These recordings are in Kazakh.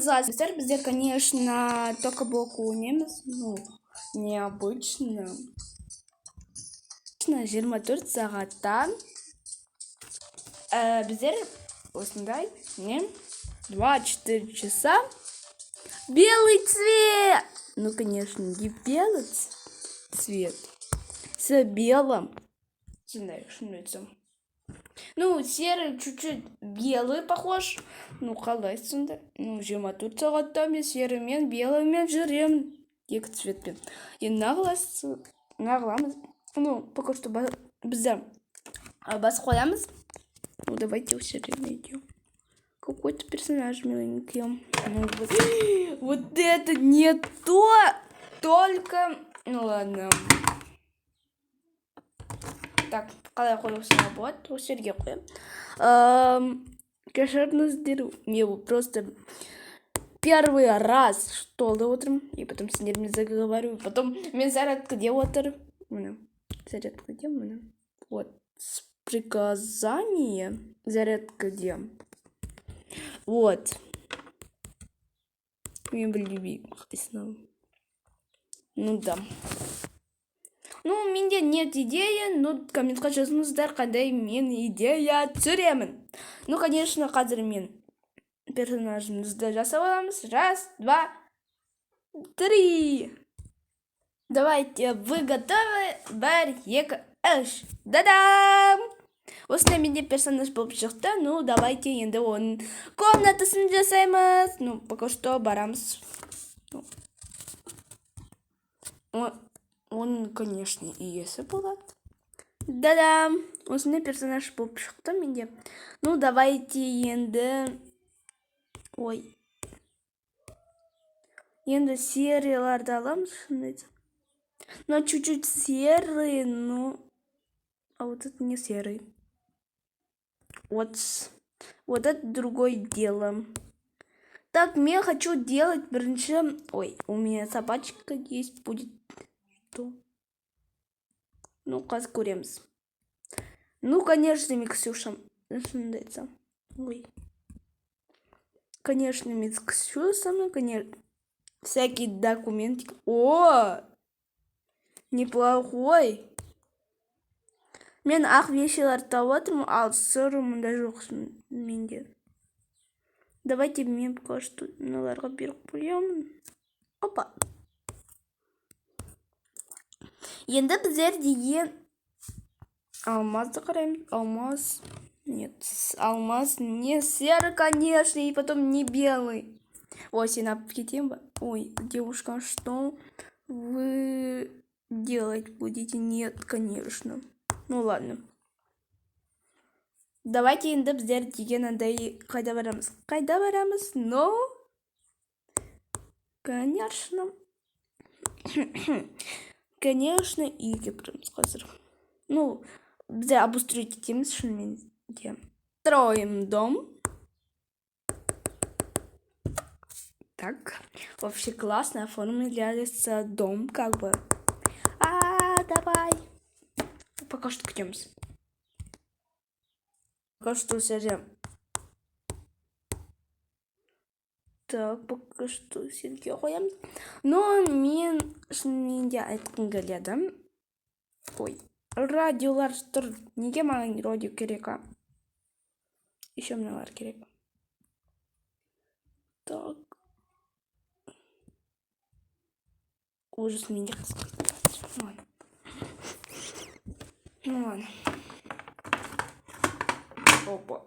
залез. Біздер, конечно, только блоку немец. Ну, необычно. 24 сағаттан біздер осындай 24 часа белый цвет. Ну, конечно, не белый цвет. С белым. Ну, серый чуть-чуть белый похож. Ну, қалай сонда. Ну, 24 сағаттан мен серімен, белыймен жүрем. Екі цветпен. Енді нағыламыз. Ну, пока что біздер бас қоямыз. Ну, давайте все время идем. Какой-то персонаж миленький. Ну, вот это не то, только... Ну, ладно. Так, қалай қойылсына болады, осы жерге қоям. Кешіріңіздер, мен просто первый раз столда отырмын, и потом с нервами заговорю, потом мен зарядкаде отыр. Міне, зарядкаде, міне. Вот, приказание зарядкаде. Вот. Мен білмеймін, қайтесін. Ну да. Ну, менде нет идея, но комментқа жазыңыздар, қандай мен идея түсіремін. Ну, конечно, қазір мен персонажымызды жасап аламыз. Раз, два, три. Давайте, вы готовы? Бір, екі, үш. Да-дам! Осындай менде персонаж болып шықты. Ну, давайте енді оның комнатасын жасаймыз. Ну, пока что барамыз. Он, конечно, иесі болады. Да-дам! Осындай персонаж болып шықты менде. Ну, давайте енді... Ой. Енді серияларды аламыз. Но чуть-чуть серый, но... А вот это не серый. Вот это другое дело. Так, я хочу делать бірінші... Ой, у меня собачка есть, будет... Что? Ну, қазір көреміз. Ну, конечно, Ксюша. Ой. Конечно, Ксюша, конечно. Всякие документики. О! Неплохой. Мен ақ вещиларды тауып отырмын, ал сыры мұнда жоқ менде. Давайте мен пока что мыналарға беріп қоямын. Опа. Енді біздер деген алмазды қараймыз. Алмаз. Нет, алмаз не серый, конечно, и потом не белый. Ой, синап кетем ба? Ой, девушка, что вы делать будете? Нет, конечно. Ну ладно. Давайте енді біздер деген андай қайда барамыз? Но, конечно, үйге барамыз қазір. Ну, біздер обустроить етеміз шынымен де. Строим дом. Так, вообще классно оформляется дом, как бы. Давай. Пока что идемся. Пока что сядем. Так, пока что сидеть қоямыз. Но мен шынымен айтқым келеді. Ой, радиолар тұр. Неге маған радио керек, а? Еще мыналар керек. Так. Ужас, менде қысқырды. Ну ладно. Опа.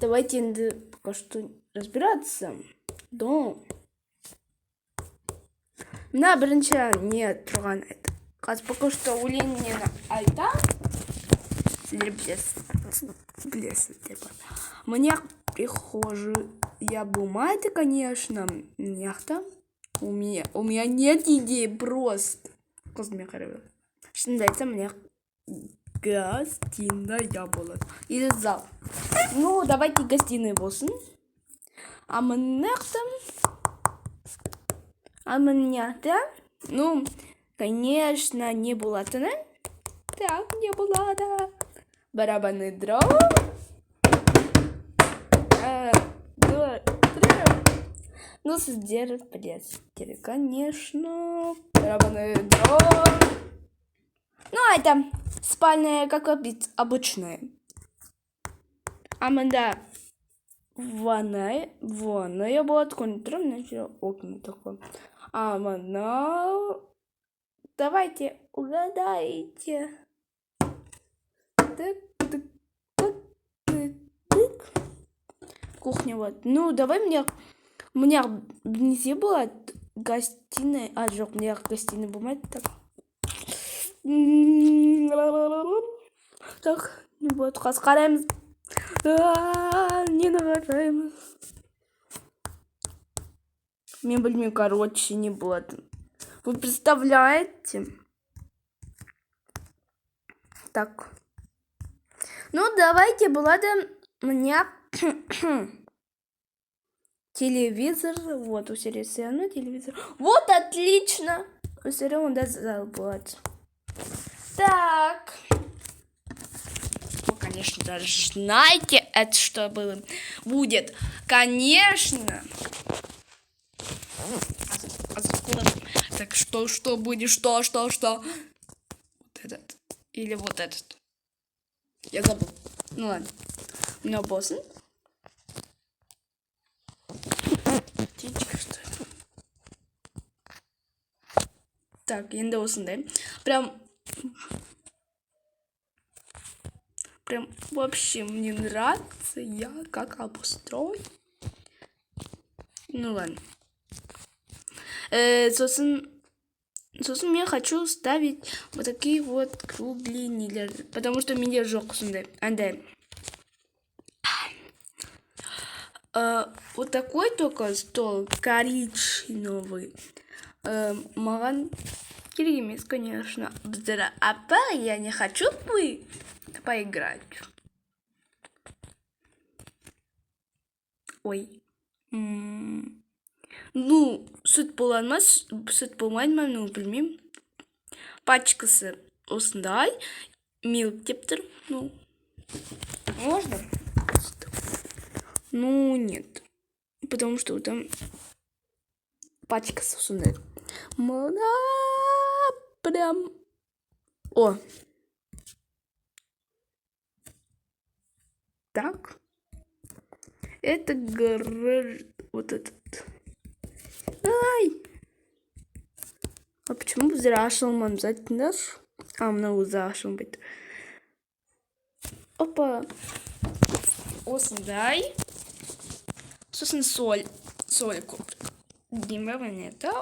Давайте енді пока что разбираться. Дом. Мына бірінші не тұрған еді. Қазір пока что өлеңнен айтам. Сіздер білесіздер. Мне прихожая бумага, конечно, няхта. У меня нет идей просто. Қызмен қарабел. Шынымды айтсам, мне гостиная болады. Или зал. Ну, давайте гостиная болсын. А мынаяқта, ну, конечно, не болатыны. Так, не болады. Барабанный дром. Ну, сіздер білесіздер, конечно. Барабанный дрон. Ну, а это спальная, как обычная. А мында ванная была контроль, начала окна такое. А мында... Давайте угадайте. Кухня вот. Ну, давай у меня внизу была гостиная. А, жоқ, у меня гостиная бумага так. Так, вот, қараймыз. Нені қараймыз. Мен білмеймін, короче, не болады. Вы представляете? Так. Ну, давайте, болады у меня телевизор. Вот, у серии все равно телевизор. Вот, отлично. У серии он будет. Так. Вы, конечно, даже знаете, это что было. Будет. Конечно. Так, что будет? Что? Вот этот. Или вот этот. Я забыл. Ну ладно. У меня босс. Птичка, что ли? Так, енді осындай. Прям вообще мне нравится. Я как обустрою. Ну ладно. Сосын я хочу ставить вот такие вот круглые, потому что меня жоқ сондай. Андай. Вот такой только стол коричневый. Маған керек емес, конечно. Апа, я не хочу поиграть. Ой. Ну, сүт болмайды ма, ну, білмеймін. Пачкасы осындай. Милк деп тұр. Ну, можно? Ну, нет. Потому что там пачкасы осындай. Прям... О! Так. Это гараж... Вот этот. Ай! А почему взрашиваем обязательно? А, много взрашиваем быть. Опа. Осындай. Сосын соль. Соль куприк. Дима монета.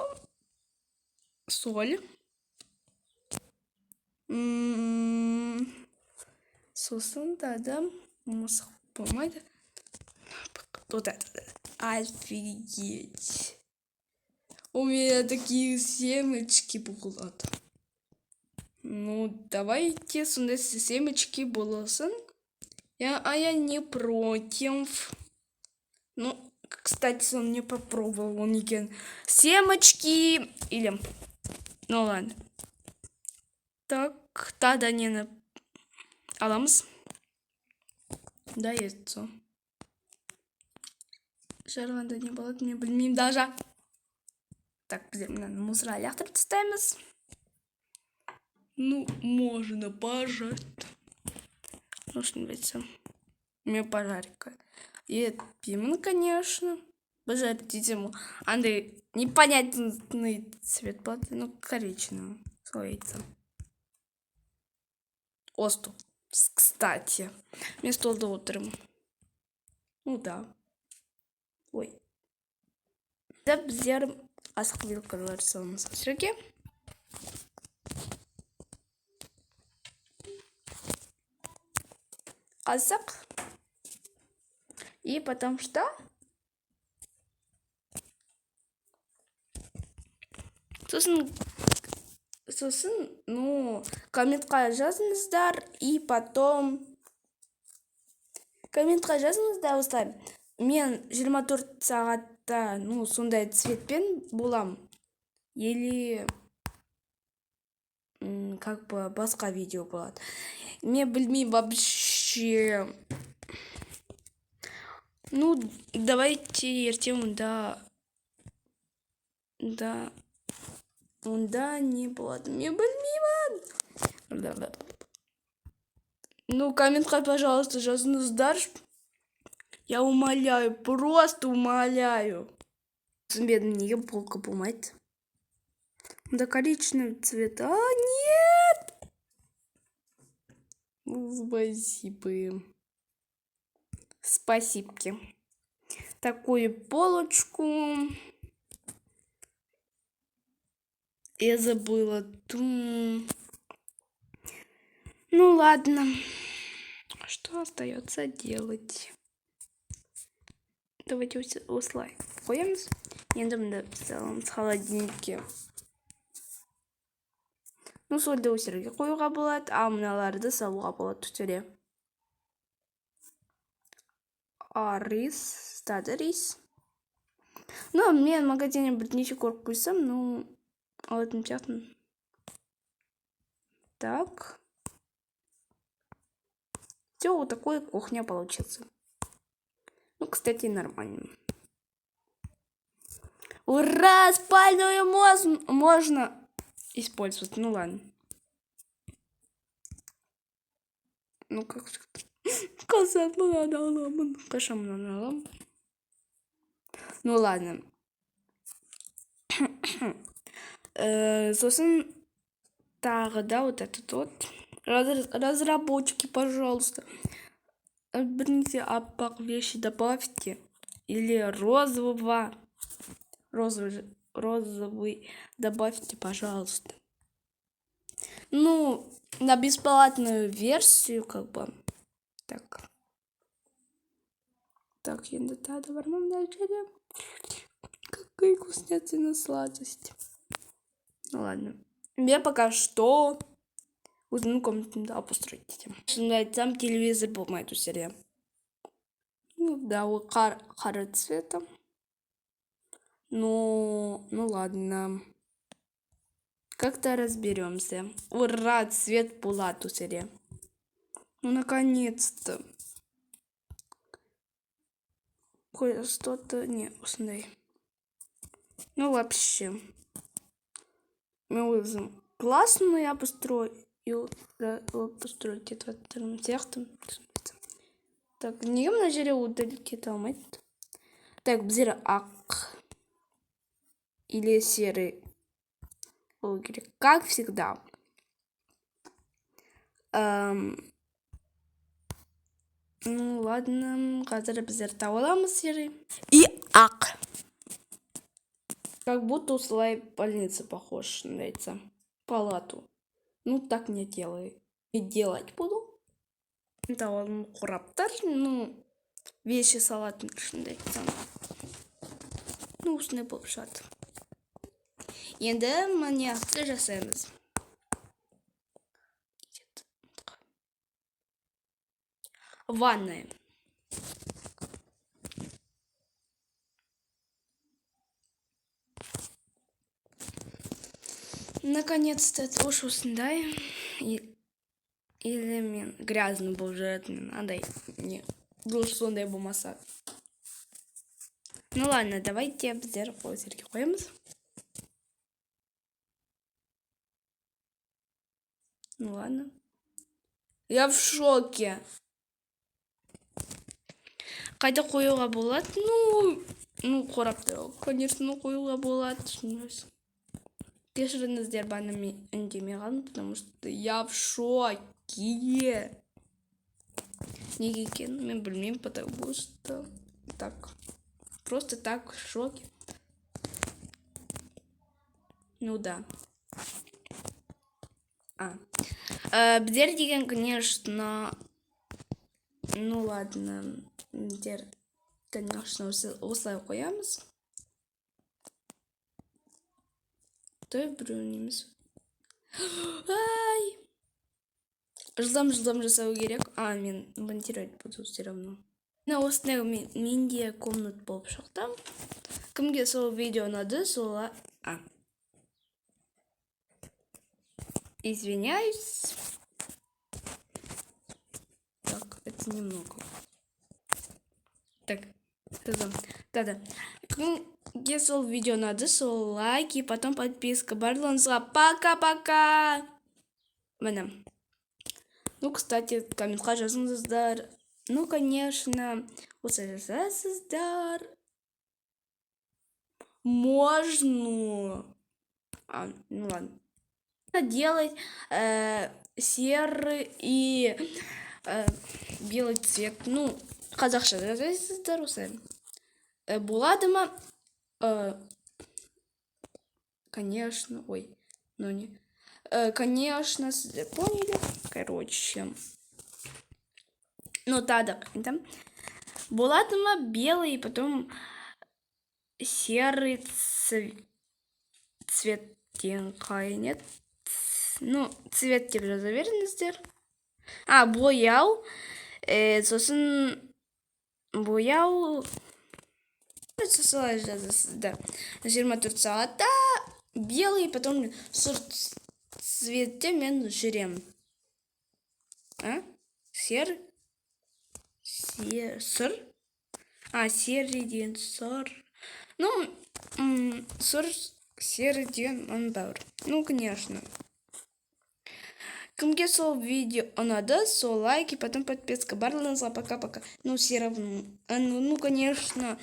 Соль. Сосын да. Мусор помада. Вот это. Офигеть. У меня такие семечки будут. Ну, давайте семечки болсын. Я не против. Ну, кстати, он не попробовал. Он не семечки или... Ну, ладно. Так, тогда не на... Аламс. Да, яйцо. Жарванда не было, не білмеймін даже. Так, біздер мынаны мусорға лақтырып тастаймыз. Ну, можно пожарить. Ну, что нравится. Мне пожарика. И пимон, конечно. Пожарить ему. Андрей, непонятный цвет платы, ну, коричневый. Слоится. Осту. Кстати. Мне стол до утром. Ну, да. Ой. Да, біздер асық вилкалар салымыз сірге. Асық. И потом что? Сосын, ну, комментқа жазыңыздар. И потом... Комментқа жазыңыздар, осылай. Мен 24 сағатта, ну, сондай цветпен болам. Или... как бы басқа видео болады. Мен білмеймін вообще... Ну, давайте ертең да Да. Да, не болады. Мен білмеймін. Ну, комментқа, пожалуйста, жазыңыздар. Я умоляю, просто умоляю. Түсінбедім, неге полка болмайды? Да коричневый цвет. А, нет! Спасибо. Спасибки. Такую полочку. Я забыла. Ну ладно. Что остается делать? Давайте услайкаем. Енді написалам с холодильники. Ну, солды өсірге қоюға болады, а мыналарды салуға болады түтіре. Рис, стады рис. Ну, мен магазине бірнеше көріп қойсам, ну, алатын сияқтымын. Так. Все, вот такой кухня получится. Ну, кстати, нормально. Ура! Спальную можно использовать. Ну ладно. Ну как сказать, ну ладно. Сосын тағы да вот этот вот. Разработчики, пожалуйста. Берните аппақ вещи добавьте. Или розовый добавьте, пожалуйста. Ну, на бесплатную версию, как бы. Так. Так, енді тады бармам дальше. Какая вкуснятина сладость. Ну ладно. Я пока что өзімнің комнатымды обустроить етем. Шынымды айтсам, телевизор болмайды серия. Ну да, ол қара цвета. Ну ладно. Как-то разберемся. Ура, цвет булат у серии. Ну, наконец-то. Что-то не усной. Ну, вообще. Мы классно я построю. Построить это вторым текстом. Так, не на жере удалить это алмайды. Так, бізер ақ. Или серый. Как всегда. Ну ладно, қазір біздер тауыламыз серый. И ақ. Как будто услай больница похож, нравится. Палату. Ну так не делай. И делать буду. Тауалым қораптар. Ну, вещи салатын нравится. Ну, осындай болып шығады. Енді маньяқты жасаймыз. Ванная. Наконец-то это уж осындай. Или мен грязный был уже, надо не дұрыс сондай болмаса. Ну ладно, давайте біздер қойсерге қоямыз. Ну ладно. Я в шоке. Қайда қоюға болады? Ну, қорапты, конечно, қоюға болады. Кешіріңіздер, баны мен үндемей қалдым, потому что я в шоке. Неге екенін мен білмеймін, потому что так. Просто так в шоке. Ну да. Біздер деген, конечно, ну ладно, біздер, конечно, осылай қоямыз. Той біреуін емес. Ай! Жылдам жасау керек. Мен монтировать буду все равно. Осындай менде комнат болып шықты. Кімге сол видео ұнады, сола... Извиняюсь. Так, это немного. Так, да. Если видео надо, лайки, потом подписка. Барлығыңызға пока-пока. Міне. Ну, кстати, комментқа жазыңыздар. Ну, конечно, осы жазасыздар. Можно. Ну ладно. Делать серый и белый цвет. Ну, қазақша жазасыздар осы. Болады ма? Конечно, ой, ну не. Конечно, поняли? Короче. Ну, так. Болады ма белый, потом серый цвет нет? Ну, цвет деп жаза беріңіздер. Бояу. Сосын бояу. Солай жазасыздар. 24 сағатта белый, потом сұр цветте мен жүремін. Сер? Сұр? Серый деген сұр. Ну, сұр, серый деген он бауыр. Ну, конечно. Кімге сол видео ұнады, сол лайки, потом подписка. Барлығыңызға пока-пока. Ну, все равно. Ну, конечно.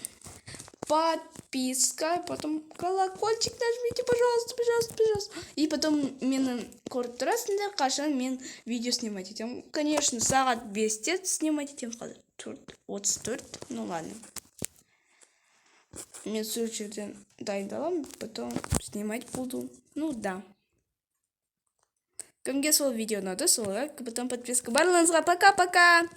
Подписка, потом колокольчик нажмите, пожалуйста. И потом мені көріп тұрасыңдар, қашан мен видео снимать етем. Конечно, сағат 5-те снимать етем, қазір 34. Ну ладно. Мен сол жерден дайындалам, потом снимать буду. Ну да. Кімге сол видео ұнады, сол лайк, потом подписка. Барлығыңызға пока-пока.